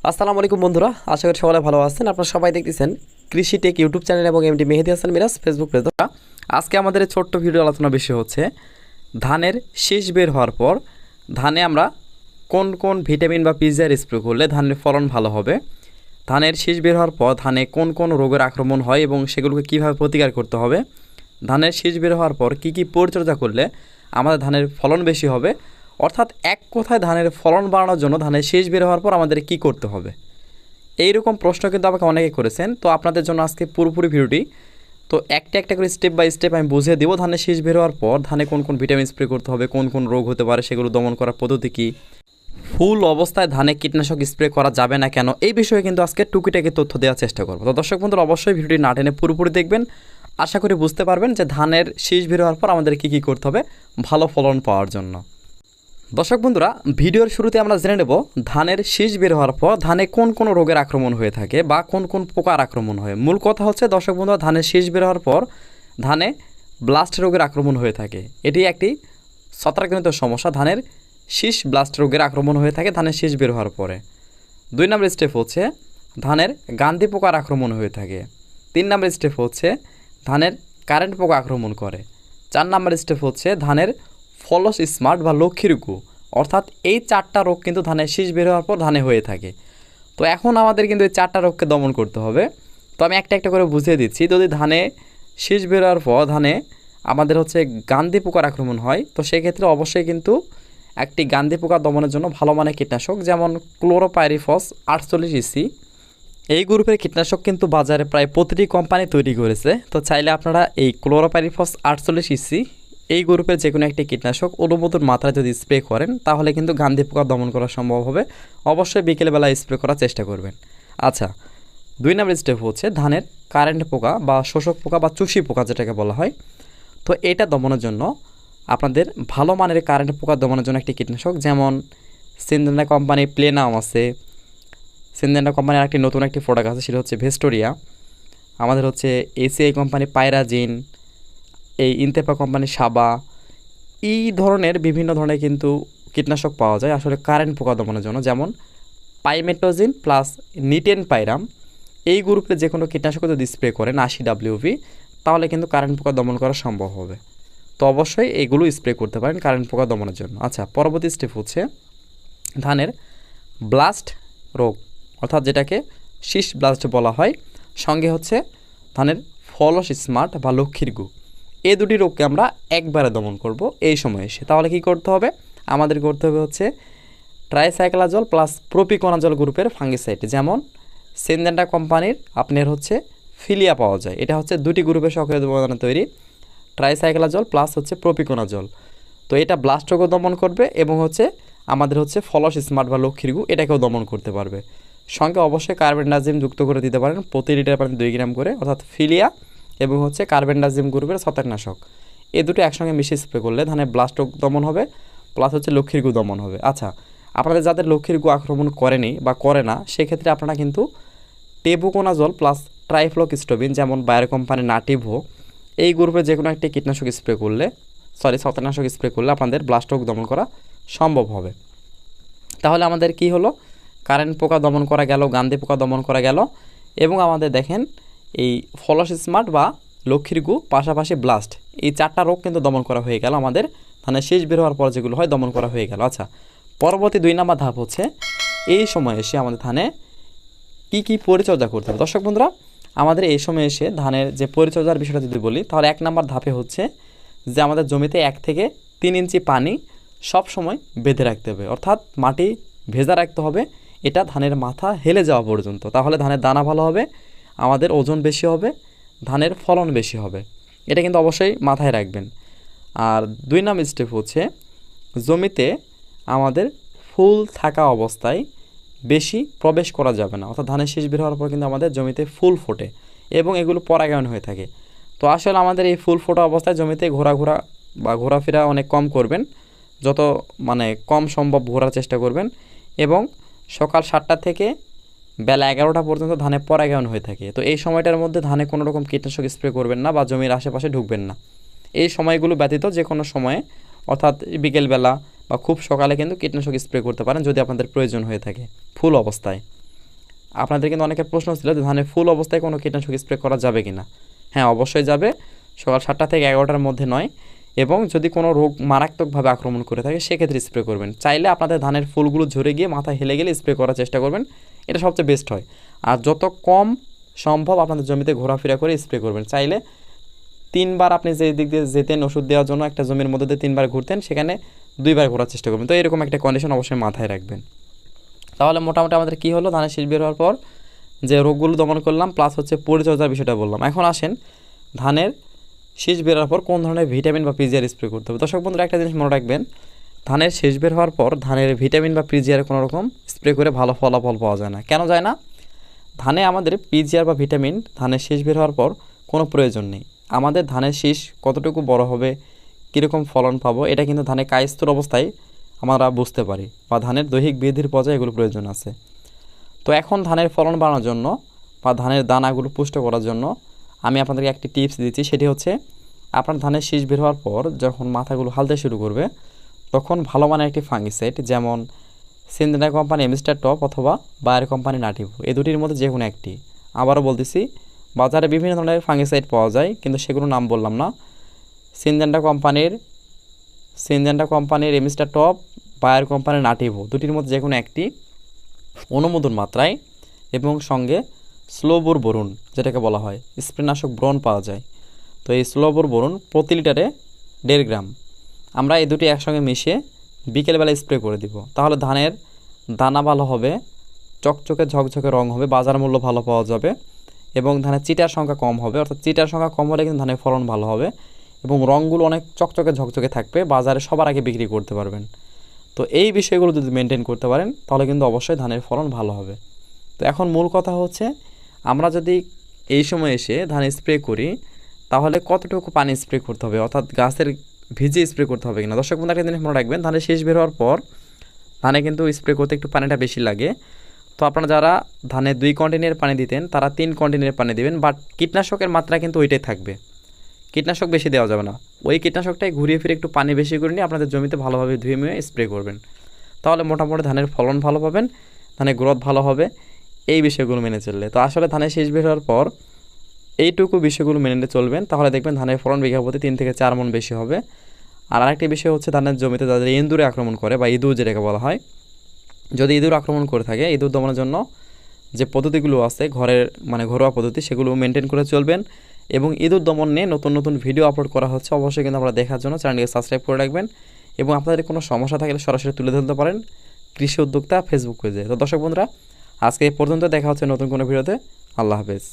আসসালামু আলাইকুম বন্ধুরা, আশা করি সবাই ভালো আছেন। আপনারা সবাই দেখতেছেন কৃষি টেক ইউটিউব চ্যানেল এবং MD Mehedi Hasan Miraj Facebook page. আজকে আমাদের এই ছোট্ট ভিডিও আলোচনা বিষয় হচ্ছে ধানের শীষ বের হওয়ার পর ধানে আমরা কোন কোন ভিটামিন বা পিজিআর স্প্রে করলে ধানের ফলন ভালো হবে, ধানের শীষ বের হওয়ার পর ধানে কোন কোন রোগের আক্রমণ হয় এবং সেগুলোকে কীভাবে প্রতিকার করতে হবে, ধানের শীষ বের হওয়ার পর কী কী পরিচর্যা করলে আমাদের ধানের ফলন বেশি হবে, অর্থাৎ এক কথায় ধানের ফলন বাড়ানোর জন্য ধানের শীষ বের হওয়ার পর আমাদের কী করতে হবে। এইরকম প্রশ্ন কিন্তু আমাকে অনেকে করেছেন। তো আপনাদের জন্য আজকে পুরোপুরি ভিডিওটি তো একটা একটা করে স্টেপ বাই স্টেপ আমি বুঝিয়ে দেবো। ধানের শীষ বের হওয়ার পর ধানে কোন কোন ভিটামিন স্প্রে করতে হবে, কোন কোন রোগ হতে পারে সেগুলো দমন করার পদ্ধতি কী, ফুল অবস্থায় ধানে কীটনাশক স্প্রে করা যাবে না কেন, এই বিষয়ে কিন্তু আজকে টুকিটাকি তথ্য দেওয়ার চেষ্টা করবো। তো দর্শক বন্ধুরা অবশ্যই ভিডিওটি না টেনে পুরোপুরি দেখবেন, আশা করি বুঝতে পারবেন যে ধানের শীষ বের হওয়ার পর আমাদের কী কী করতে হবে ভালো ফলন পাওয়ার জন্য। দর্শক বন্ধুরা, ভিডিওর শুরুতে আমরা জেনে নেব ধানের শীষ বের হওয়ার পর ধানে কোন কোন রোগের আক্রমণ হয়ে থাকে বা কোন কোন পোকার আক্রমণ হয়। মূল কথা হচ্ছে দর্শক বন্ধুরা, ধানের শীষ বের হওয়ার পর ধানে ব্লাস্ট রোগের আক্রমণ হয়ে থাকে। এটি একটি ছত্রাকজনিত সমস্যা। ধানের শীষ ব্লাস্ট রোগের আক্রমণ হয়ে থাকে ধানের শীষ বের হওয়ার পরে। 2 নম্বর স্টেপ হচ্ছে ধানের গান্ধী পোকার আক্রমণ হয়ে থাকে। 3 নম্বর স্টেপ হচ্ছে ধানের কারেন্ট পোকা আক্রমণ করে। 4 নম্বর স্টেপ হচ্ছে ধানের ফলস স্মার্ট বা লক্ষ্মীরুকু, অর্থাৎ এই 4টা রোগ কিন্তু ধানের শীষ বের হওয়ার পর ধানে হয়ে থাকে। তো এখন আমাদের কিন্তু এই 4টা রোগকে দমন করতে হবে। তো আমি একটা একটা করে বুঝিয়ে দিচ্ছি। যদি ধানে শীষ বের হওয়ার পর ধানে আমাদের হচ্ছে গান্ধী পোকার আক্রমণ হয়, তো সেক্ষেত্রে অবশ্যই কিন্তু একটি গান্ধী পোকা দমনের জন্য ভালো মানের কীটনাশক যেমন ক্লোরোপাইরিফস 48 ইসি, এই গ্রুপের কীটনাশক কিন্তু বাজারে প্রায় প্রতিটি কোম্পানি তৈরি করেছে। তো চাইলে আপনারা এই ক্লোরোপাইরিফস 48 ইসি এই গ্রুপের যে কোনো একটি কীটনাশক অনুমোদন মাত্রায় যদি স্প্রে করেন তাহলে কিন্তু গান্ধী পোকা দমন করা সম্ভব হবে। অবশ্যই বিকেলবেলা স্প্রে করার চেষ্টা করবেন। আচ্ছা, 2 নম্বর স্টেপ হচ্ছে ধানের কারেন্ট পোকা বা শোষক পোকা বা চুষি পোকা যেটাকে বলা হয়। তো এটা দমনের জন্য আপনাদের ভালো মানের কারেন্ট পোকা দমনের জন্য একটি কীটনাশক যেমন সিনজেন্টা কোম্পানির প্লেনাম আছে, সিনজেন্টা কোম্পানির একটি নতুন একটি প্রোডাক্ট আছে, সেটা হচ্ছে ভেস্টোরিয়া। আমাদের হচ্ছে এসিআই কোম্পানি পায়রাজিন, এই ইনতেপা কোম্পানির সাবা, এই ধরনের বিভিন্ন ধরনের কিন্তু কীটনাশক পাওয়া যায় আসলে কারেন্ট পোকা দমনের জন্য, যেমন পাইমেটোজিন প্লাস নিটেন পাইরাম। এই গ্রুপে যে কোনো কীটনাশক যদি স্প্রে করেন 80 WV তাহলে কিন্তু কারেন্ট পোকা দমন করা সম্ভব হবে। তো অবশ্যই এইগুলো স্প্রে করতে পারেন কারেন্ট পোকা দমনের জন্য। আচ্ছা, পরবর্তী স্টেপ হচ্ছে ধানের ব্লাস্ট রোগ, অর্থাৎ যেটাকে শীষ ব্লাস্ট বলা হয়, সঙ্গে হচ্ছে ধানের ফলস স্মার্ট বা লক্ষ্মীর গু, এই দুটি রোগকে আমরা একবারে দমন করব এই সময় এসে। তাহলে কি করতে হবে, আমাদের করতে হবে হচ্ছে ট্রাইসাইক্লাজল প্লাস প্রোপিকোনাজল গ্রুপের ফাঙ্গিসাইড, যেমন সিনজেন্টা কোম্পানির আপনার হচ্ছে ফিলিয়া পাওয়া যায়। এটা হচ্ছে দুটি গ্রুপের সক্রিয় উপাদানে তৈরি, ট্রাইসাইক্লাজল প্লাস হচ্ছে প্রোপিকোনাজল। তো এটা ব্লাস্ট রোগও দমন করবে এবং হচ্ছে আমাদের হচ্ছে ফলস স্মার্ট বা লক্ষ্মীর গু এটাকেও দমন করতে পারবে। সঙ্গে অবশ্যই কার্বেন্ডাজিম যুক্ত করে দিতে পারেন প্রতি লিটার পানি 2 গ্রাম করে, অর্থাৎ ফিলিয়া এবং হচ্ছে কার্বেন্ডাজিম গ্রুপের ছত্রাকনাশক, এই দুটো একসঙ্গে মিশিয়ে স্প্রে করলে ধানের ব্লাস্ট রোগ দমন হবে প্লাস হচ্ছে লক্ষ্মীর গু দমন হবে। আচ্ছা, আপনাদের যাদের লক্ষ্মীর গু আক্রমণ করেনি বা করে না সেক্ষেত্রে আপনারা কিন্তু টেবুকোনাজল প্লাস ট্রাইফ্লোকিস্টোবিন যেমন বায়ার কোম্পানি নাটিভো এই গ্রুপে যে কোনো একটি কীটনাশক স্প্রে করলে ছত্রাকনাশক স্প্রে করলে আপনাদের ব্লাস্ট রোগ দমন করা সম্ভব হবে। তাহলে আমাদের কি হলো, কারেন্ট পোকা দমন করা গেল, গান্ধী পোকা দমন করা গেল এবং আমাদের দেখেন এই ফলস স্মার্ট বা লক্ষ্মীর গু পাশাপাশি ব্লাস্ট, এই 4টা রোগ কিন্তু দমন করা হয়ে গেল আমাদের ধানের শীষ বের হওয়ার পর যেগুলো হয় দমন করা হয়ে গেল। আচ্ছা, পরবর্তী 2 নম্বর ধাপ হচ্ছে এই সময় এসে আমাদের ধানে কী কী পরিচর্যা করতে হবে। দর্শক বন্ধুরা, আমাদের এই সময় এসে ধানের যে পরিচর্যার বিষয়টা যদি বলি তাহলে 1 নম্বর ধাপে হচ্ছে যে আমাদের জমিতে 1 থেকে 3 ইঞ্চি পানি সব সময় বেঁধে রাখতে হবে, অর্থাৎ মাটি ভেজা রাখতে হবে, এটা ধানের মাথা হেলে যাওয়া পর্যন্ত। তাহলে ধানের দানা ভালো হবে, আমাদের ওজন বেশি হবে, ধানের ফলন বেশি হবে, এটা কিন্তু অবশ্যই মাথায় রাখবেন। আর 2 নম্বর স্টেপ হচ্ছে জমিতে আমাদের ফুল থাকা অবস্থায় বেশি প্রবেশ করা যাবে না, অর্থাৎ ধানের শীষ বের হওয়ার পর কিন্তু আমাদের জমিতে ফুল ফোটে এবং এগুলো পরাগায়ন হয়ে থাকে। তো আসলে আমাদের এই ফুল ফোটা অবস্থায় জমিতে ঘোরাফেরা অনেক কম করবেন, যত কম সম্ভব ঘোরার চেষ্টা করবেন এবং সকাল 7টা থেকে বেলা 11টা পর্যন্ত ধানে পরাগায়ন হয়ে থাকে। তো এই সময়টার মধ্যে ধানে কোনো রকম কীটনাশক স্প্রে করবেন না বা জমির আশেপাশে ঢুকবেন না। এই সময়গুলো ব্যতীত যে কোনো সময়ে, অর্থাৎ বিকেলবেলা বা খুব সকালে কিন্তু কীটনাশক স্প্রে করতে পারেন যদি আপনাদের প্রয়োজন হয়ে থাকে ফুল অবস্থায়। আপনাদের কিন্তু অনেকের প্রশ্ন ছিল যে ধানের ফুল অবস্থায় কোনো কীটনাশক স্প্রে করা যাবে কি না। হ্যাঁ, অবশ্যই যাবে, সকাল 7টা থেকে 11টার মধ্যে নয়। এবং যদি কোনো রোগ মারাত্মকভাবে আক্রমণ করে থাকে সেক্ষেত্রে স্প্রে করবেন। চাইলে আপনাদের ধানের ফুলগুলো ঝরে গিয়ে মাথা হেলে গেলে স্প্রে করার চেষ্টা করবেন, এটা সবচেয়ে বেস্ট হয়। আর যত কম সম্ভব আপনাদের জমিতে ঘোরাফেরা করে স্প্রে করবেন। চাইলে 3বার আপনি যে দিক দিয়ে যেতেন ওষুধ দেওয়ার জন্য একটা জমির মধ্যে দিয়ে 3বার ঘুরতেন, সেখানে 2বার ঘোরার চেষ্টা করবেন। তো এরকম একটা কন্ডিশন অবশ্যই মাথায় রাখবেন। তাহলে মোটামুটি আমাদের কী হলো, ধানের শীষ বের হওয়ার পর যে রোগগুলো দমন করলাম প্লাস হচ্ছে পরিচর্যার বিষয়টা বললাম। এখন আসেন ধানের শীষ বের হওয়ার পর কোন ধরনের ভিটামিন বা পিজিআর স্প্রে করতে হবে। দর্শক বন্ধুরা একটা জিনিস মনে রাখবেন, ধানের শীষ বের হওয়ার পর ধানের ভিটামিন বা পিজিআর কোনো রকম স্প্রে করে ভালো ফলাফল পাওয়া যায় না। কেন যায় না? ধানে আমাদের পিজিআর বা ভিটামিন ধানের শীষ বের হওয়ার পর কোনো প্রয়োজন নেই। আমাদের ধানের শীষ কতটুকু বড় হবে, কীরকম ফলন পাবো, এটা কিন্তু ধানের কায়স্থর অবস্থায় আমরা বুঝতে পারি, বা ধানের দৈহিক বৃদ্ধির পর্যায়ে এগুলো প্রয়োজন আছে। তো এখন ধানের ফলন বাড়ানোর জন্য বা ধানের দানাগুলো পুষ্ট করার জন্য আমি আপনাদেরকে একটি টিপস দিচ্ছি। সেটি হচ্ছে, আপনার ধানের শীষ বের হওয়ার পর যখন মাথাগুলো হালতে শুরু করবে তখন ভালো মানের একটি ফাঙ্গিসাইড, যেমন সিনজেন্টা কোম্পানি এমিস্টার টপ অথবা বায়ার কোম্পানি নাটিভো, এই দুটির মধ্যে যে কোনো একটি। আবারও বলতেছি, বাজারে বিভিন্ন ধরনের ফাঙ্গিসাইড পাওয়া যায়, কিন্তু সেগুলোর নাম বললাম না। সিনজেন্টা কোম্পানির এমিস্টার টপ, বায়ার কোম্পানির নাটিভো, দুটির মধ্যে যে কোনো একটি অনুমোদন মাত্রায় এবং সঙ্গে স্লোবোর বোরন যেটাকে বলা হয় স্প্রেনাশক ব্রণ পাওয়া যায়। তো এই স্লোবোর বোরন প্রতি লিটারে 1.5 গ্রাম আমরা এই দুটি একসঙ্গে মিশিয়ে বিকেলবেলা স্প্রে করে দিব। তাহলে ধানের দানা ভালো হবে, চকচকে ঝকঝকে রং হবে, বাজার মূল্য ভালো পাওয়া যাবে এবং ধানের চিটার সংখ্যা কম হবে। অর্থাৎ চিটার সংখ্যা কম হলে কিন্তু ধানের ফলন ভালো হবে এবং রঙগুলো অনেক চকচকে ঝকঝকে থাকবে, বাজারে সবার আগে বিক্রি করতে পারবেন। তো এই বিষয়গুলো যদি মেনটেন করতে পারেন তাহলে কিন্তু অবশ্যই ধানের ফলন ভালো হবে। তো এখন মূল কথা হচ্ছে, আমরা যদি এই সময় এসে ধান স্প্রে করি তাহলে কতটুকু পানি স্প্রে করতে হবে, অর্থাৎ গাছের ভিজে স্প্রে করতে হবে কিনা। দর্শক বন্ধু একটা জিনিস মনে রাখবেন, ধানের শীষ বের হওয়ার পর ধানে কিন্তু স্প্রে করতে একটু পানিটা বেশি লাগে। তো আপনারা যারা ধানে 2 কন্টেনার পানি দিতেন তারা 3 কন্টেনার পানি দিবেন, বাট কীটনাশকের মাত্রা কিন্তু ওইটাই থাকবে, কীটনাশক বেশি দেওয়া যাবে না। ওই কীটনাশকটাই ঘুরিয়ে ফিরে একটু পানি বেশি করে নিয়ে আপনাদের জমিতে ভালোভাবে ধুয়ে মুয়ে স্প্রে করবেন। তাহলে মোটামুটি ধানের ফলন ভালো পাবেন, ধানের গ্রোথ ভালো হবে এই বিষয়গুলো মেনে চললে। তো আসলে ধানের শীষ বের হওয়ার পর এইটুকু বিষয়গুলো মেনে চলবেন, তাহলে দেখবেন ধানের ফলন বিঘা প্রতি 3 থেকে 4 মণ বেশি হবে। আর আরেকটি বিষয় হচ্ছে, ধানের জমিতে যাদের ইঁদুরে আক্রমণ করে বা ইঁদুর যেটাকে বলা হয়, যদি ইঁদুর আক্রমণ করে থাকে, ইঁদুর দমনের জন্য যে পদ্ধতিগুলো আছে ঘরের ঘরোয়া পদ্ধতি, সেগুলো মেনটেন করে চলবেন। এবং ইঁদুর দমন নিয়ে নতুন নতুন ভিডিও আপলোড করা হচ্ছে, অবশ্যই কিন্তু আপনারা দেখার জন্য চ্যানেলটিকে সাবস্ক্রাইব করে রাখবেন। এবং আপনাদের কোনো সমস্যা থাকলে সরাসরি তুলে ধরতে পারেন কৃষি উদ্যোক্তা ফেসবুক পেজে। তো দর্শক বন্ধুরা, আজকে এই পর্যন্ত, দেখা হচ্ছে নতুন কোনো ভিডিওতে। আল্লাহ হাফেজ।